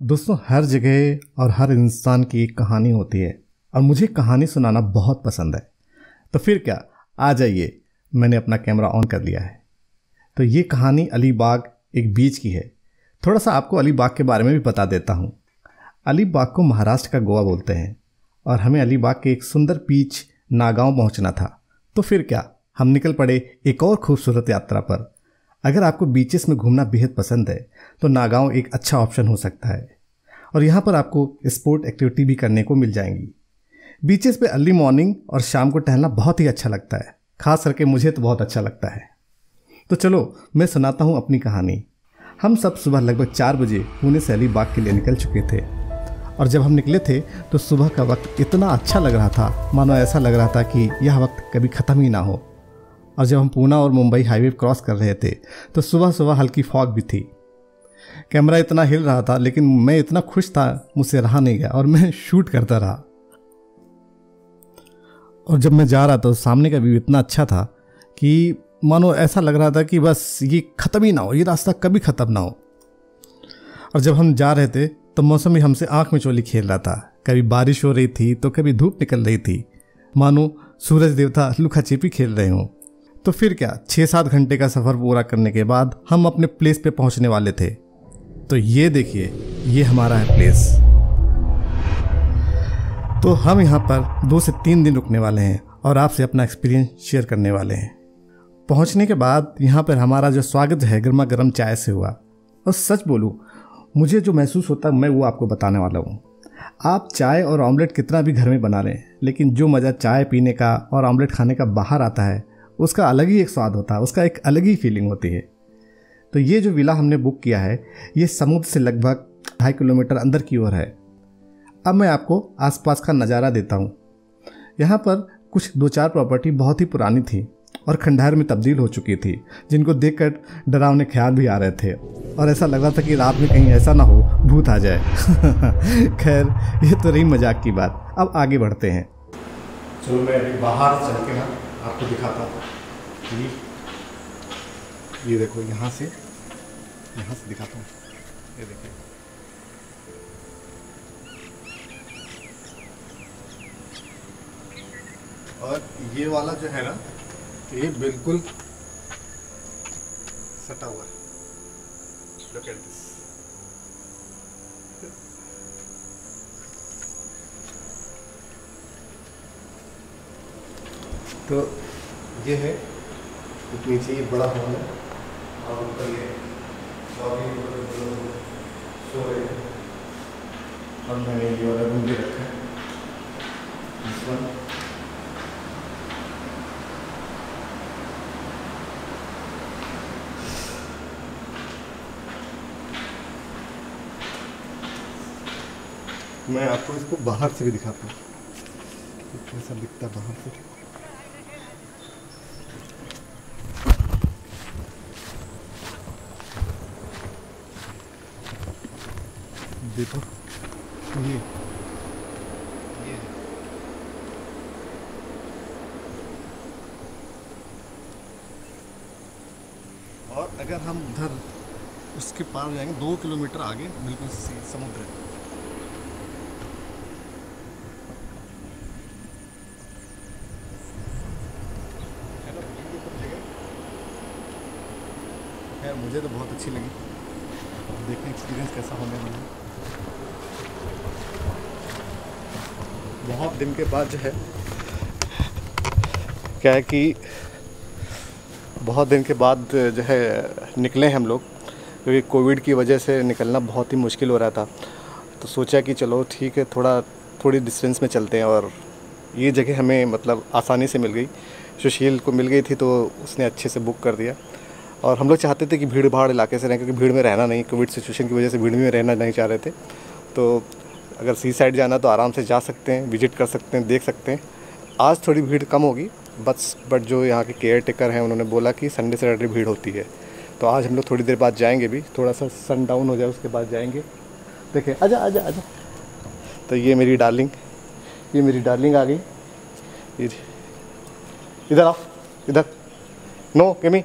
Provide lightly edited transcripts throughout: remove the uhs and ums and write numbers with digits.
दोस्तों, हर जगह और हर इंसान की एक कहानी होती है और मुझे कहानी सुनाना बहुत पसंद है। तो फिर क्या, आ जाइए, मैंने अपना कैमरा ऑन कर लिया है। तो ये कहानी अलीबाग एक बीच की है। थोड़ा सा आपको अलीबाग के बारे में भी बता देता हूँ। अलीबाग को महाराष्ट्र का गोवा बोलते हैं और हमें अलीबाग के एक सुंदर बीच नागांव पहुँचना था। तो फिर क्या, हम निकल पड़े एक और खूबसूरत यात्रा पर। अगर आपको बीचेस में घूमना बेहद पसंद है तो नागांव एक अच्छा ऑप्शन हो सकता है और यहाँ पर आपको स्पोर्ट एक्टिविटी भी करने को मिल जाएंगी। बीचेस पे अर्ली मॉर्निंग और शाम को टहलना बहुत ही अच्छा लगता है, खास करके मुझे तो बहुत अच्छा लगता है। तो चलो मैं सुनाता हूँ अपनी कहानी। हम सब सुबह लगभग 4 बजे पुणे से अलीबाग के लिए निकल चुके थे और जब हम निकले थे तो सुबह का वक्त इतना अच्छा लग रहा था, मानो ऐसा लग रहा था कि यह वक्त कभी ख़त्म ही ना हो। और जब हम पूना और मुंबई हाईवे क्रॉस कर रहे थे तो सुबह सुबह हल्की फॉग भी थी। कैमरा इतना हिल रहा था लेकिन मैं इतना खुश था, मुझसे रहा नहीं गया और मैं शूट करता रहा। और जब मैं जा रहा था तो सामने का व्यू इतना अच्छा था कि मानो ऐसा लग रहा था कि बस ये ख़त्म ही ना हो, ये रास्ता कभी ख़त्म ना हो। और जब हम जा रहे थे तो मौसम भी हमसे आँख में चोली खेल रहा था। कभी बारिश हो रही थी तो कभी धूप निकल रही थी, मानो सूरज देवता लुका छिपी खेल रहे हों। तो फिर क्या, 6-7 घंटे का सफ़र पूरा करने के बाद हम अपने प्लेस पे पहुंचने वाले थे। तो ये देखिए, ये हमारा है प्लेस। तो हम यहाँ पर 2 से 3 दिन रुकने वाले हैं और आपसे अपना एक्सपीरियंस शेयर करने वाले हैं। पहुँचने के बाद यहाँ पर हमारा जो स्वागत है गर्मा गर्म चाय से हुआ। और सच बोलूँ, मुझे जो महसूस होता है मैं वो आपको बताने वाला हूँ। आप चाय और ऑमलेट कितना भी घर में बना लें, लेकिन जो मज़ा चाय पीने का और ऑमलेट खाने का बाहर आता है उसका अलग ही एक स्वाद होता है, उसका एक अलग ही फीलिंग होती है। तो ये जो विला हमने बुक किया है ये समुद्र से लगभग 2.5 किलोमीटर अंदर की ओर है। अब मैं आपको आसपास का नज़ारा देता हूँ। यहाँ पर कुछ 2-4 प्रॉपर्टी बहुत ही पुरानी थी और खंडहर में तब्दील हो चुकी थी, जिनको देखकर डरावने ख्याल भी आ रहे थे और ऐसा लग रहा था कि रात में कहीं ऐसा ना हो भूत आ जाए। खैर, ये तो रही मजाक की बात। अब आगे बढ़ते हैं। चलो मैं अभी बाहर चल के ना आपको दिखाता हूँ। ये देखो, यहाँ से दिखाता हूँ। ये देखिए, और ये वाला जो है ना, ये बिल्कुल सटा हुआ है। Look at this. तो ये है, नीचे ये बड़ा हॉल है और ऊपर ये सो रहे हैं। और मैंने ये वाला रूम भी रखा है। मैं आपको इसको बाहर से भी दिखाता हूँ कैसा दिखता है बाहर से। देखो ये और अगर हम उधर उसके पार जाएंगे 2 किलोमीटर आगे बिल्कुल समुद्र है। खैर, मुझे तो बहुत अच्छी लगी। देखने एक्सपीरियंस कैसा होने वाला है। बहुत दिन के बाद जो है क्या है कि बहुत दिन के बाद जो है निकले हम लोग, क्योंकि कोविड की वजह से निकलना बहुत ही मुश्किल हो रहा था। तो सोचा कि चलो ठीक है, थोड़ी डिस्टेंस में चलते हैं। और ये जगह हमें मतलब आसानी से मिल गई, सुशील को मिल गई थी तो उसने अच्छे से बुक कर दिया। और हम लोग चाहते थे कि भीड़ भाड़ इलाके से रहें, क्योंकि भीड़ में रहना नहीं, कोविड सिचुएशन की वजह से भीड़ में रहना नहीं चाह रहे थे। तो अगर सी साइड जाना तो आराम से जा सकते हैं, विजिट कर सकते हैं, देख सकते हैं। आज थोड़ी भीड़ कम होगी बट जो यहाँ के केयर टेकर हैं उन्होंने बोला कि संडे सैटरडे भीड़ होती है। तो आज हम लोग थोड़ी देर बाद जाएंगे, भी थोड़ा सा सन डाउन हो जाए उसके बाद जाएंगे। देखें, आजा आजा आजा। तो ये मेरी डार्लिंग आ गई। इधर आओ, इधर। नो केमी।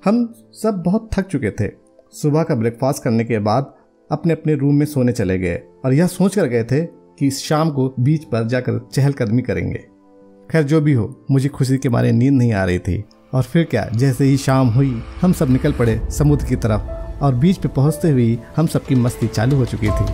हम सब बहुत थक चुके थे। सुबह का ब्रेकफास्ट करने के बाद अपने अपने रूम में सोने चले गए और यह सोच कर गए थे कि शाम को बीच पर जाकर चहलकदमी करेंगे। खैर जो भी हो, मुझे खुशी के मारे नींद नहीं आ रही थी। और फिर क्या, जैसे ही शाम हुई हम सब निकल पड़े समुद्र की तरफ और बीच पे पहुंचते हुए हम सबकी मस्ती चालू हो चुकी थी।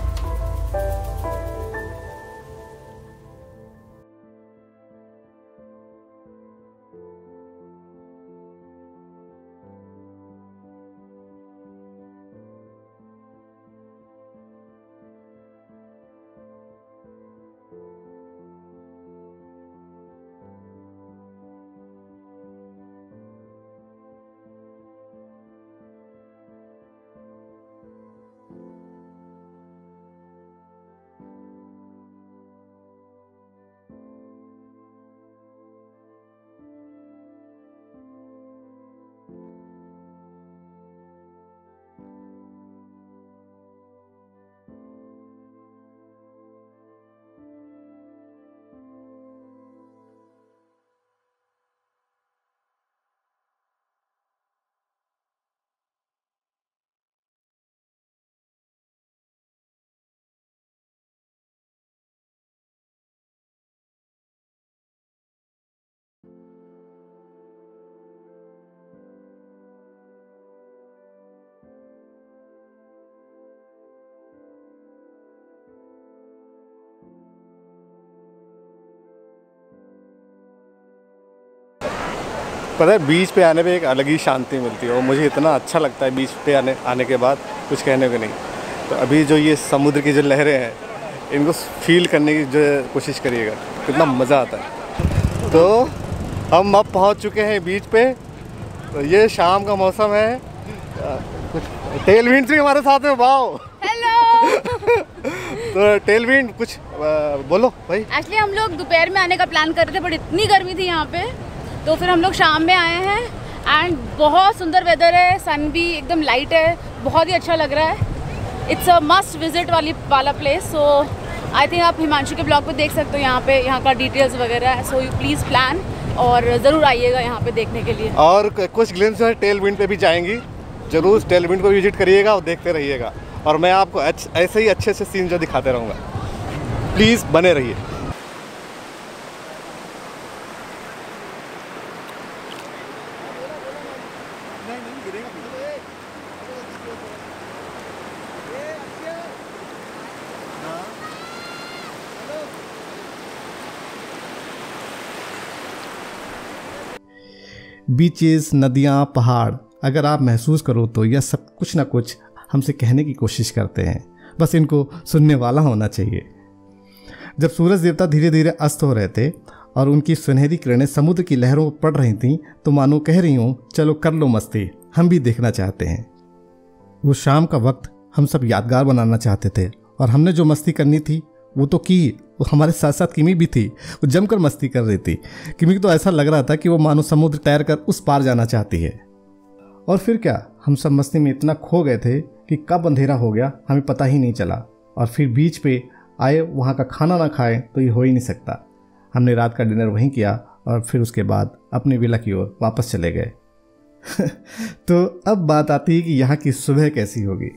पता है, बीच पे आने पे एक अलग ही शांति मिलती है और मुझे इतना अच्छा लगता है बीच पे आने के बाद, कुछ कहने को नहीं। तो अभी जो ये समुद्र की जो लहरें हैं, इनको फील करने की जो कोशिश करिएगा, कितना मज़ा आता है। तो हम अब पहुंच चुके हैं बीच पे। तो ये शाम का मौसम है, कुछ टेलविंड भी हमारे साथ में। Wow, hello. तो टेलविंड कुछ बोलो भाई। एक्चुअली हम लोग दोपहर में आने का प्लान कर रहे थे, बट इतनी गर्मी थी यहाँ पे, तो फिर हम लोग शाम में आए हैं। एंड बहुत सुंदर वेदर है, सन भी एकदम लाइट है, बहुत ही अच्छा लग रहा है। इट्स अ मस्ट विजिट वाला प्लेस। सो आई थिंक आप हिमांशु के ब्लॉग पे देख सकते हो यहाँ पे, यहाँ का डिटेल्स वगैरह। सो यू प्लीज़ प्लान और ज़रूर आइएगा यहाँ पे देखने के लिए। और कुछ ग्लिम्स है टेलविंड पे भी जाएंगी, जरूर टेलविंड को विजिट करिएगा और देखते रहिएगा। और मैं आपको ऐसे ही अच्छे से सीन जो दिखाते रहूँगा, प्लीज़ बने रहिए। बीचेस, नदियाँ, पहाड़, अगर आप महसूस करो तो यह सब कुछ ना कुछ हमसे कहने की कोशिश करते हैं, बस इनको सुनने वाला होना चाहिए। जब सूरज देवता धीरे धीरे अस्त हो रहे थे और उनकी सुनहरी किरणें समुद्र की लहरों पर पड़ रही थीं, तो मानो कह रही हूँ, चलो कर लो मस्ती, हम भी देखना चाहते हैं। वो शाम का वक्त हम सब यादगार बनाना चाहते थे और हमने जो मस्ती करनी थी वो तो की। वो हमारे साथ साथ किमी भी थी, वो जमकर मस्ती कर रही थी। किमी को तो ऐसा लग रहा था कि वो मानो समुद्र तैर कर उस पार जाना चाहती है। और फिर क्या, हम सब मस्ती में इतना खो गए थे कि कब अंधेरा हो गया हमें पता ही नहीं चला। और फिर बीच पे आए, वहाँ का खाना ना खाए तो ये हो ही नहीं सकता। हमने रात का डिनर वहीं किया और फिर उसके बाद अपनी विला की ओर वापस चले गए। तो अब बात आती है कि यहाँ की सुबह कैसी होगी।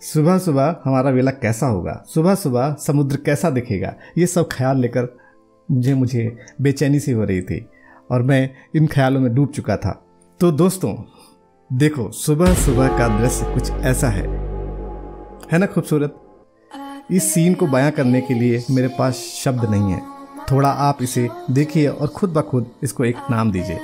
सुबह सुबह हमारा विला कैसा होगा, सुबह सुबह समुद्र कैसा दिखेगा, ये सब ख्याल लेकर मुझे बेचैनी सी हो रही थी और मैं इन ख्यालों में डूब चुका था। तो दोस्तों देखो, सुबह सुबह का दृश्य कुछ ऐसा है ना खूबसूरत। इस सीन को बयां करने के लिए मेरे पास शब्द नहीं है। थोड़ा आप इसे देखिए और खुद ब खुद इसको एक नाम दीजिए।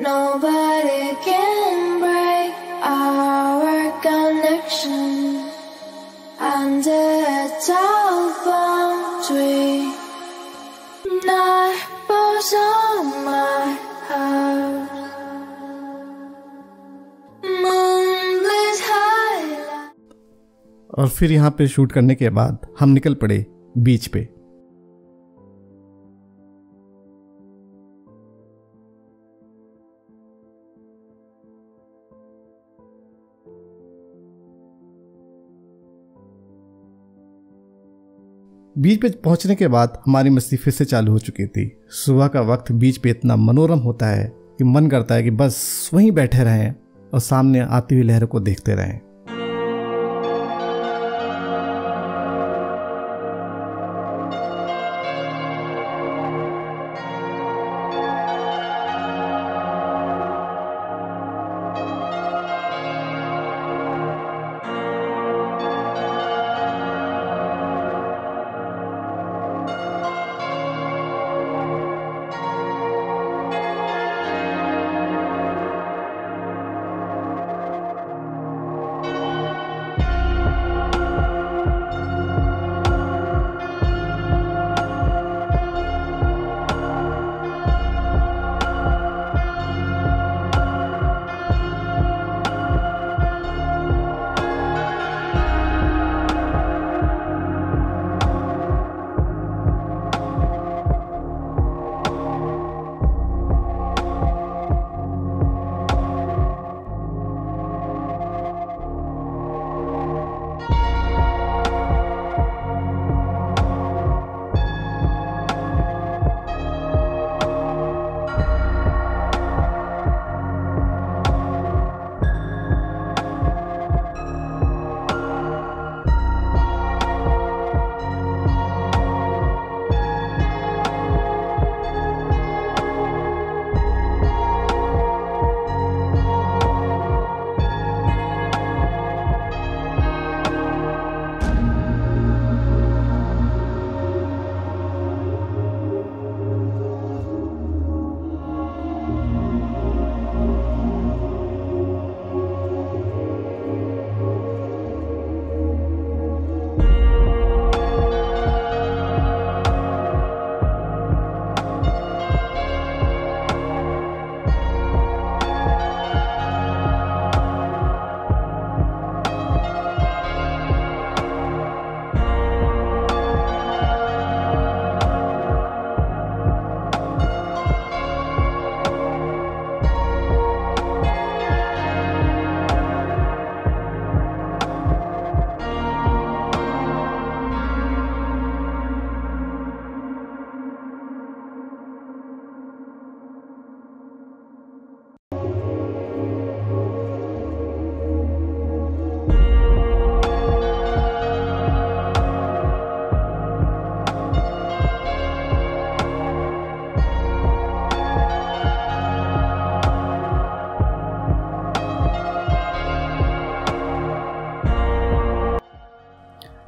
Nobody can break our connection under a tall palm tree. Night falls on my house, moonlit highlight. और फिर यहाँ पे शूट करने के बाद हम निकल पड़े बीच पे। बीच पे पहुंचने के बाद हमारी मस्ती फिर से चालू हो चुकी थी। सुबह का वक्त बीच पे इतना मनोरम होता है कि मन करता है कि बस वहीं बैठे रहें और सामने आती हुई लहरों को देखते रहें।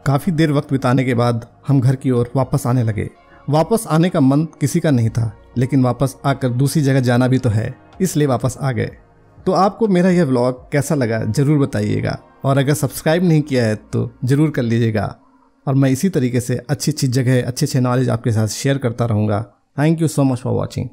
काफ़ी देर वक्त बिताने के बाद हम घर की ओर वापस आने लगे। वापस आने का मन किसी का नहीं था, लेकिन वापस आकर दूसरी जगह जाना भी तो है, इसलिए वापस आ गए। तो आपको मेरा यह व्लॉग कैसा लगा ज़रूर बताइएगा, और अगर सब्सक्राइब नहीं किया है तो ज़रूर कर लीजिएगा। और मैं इसी तरीके से अच्छी अच्छी जगह, अच्छे अच्छे नॉलेज आपके साथ शेयर करता रहूँगा। Thank you so much for watching.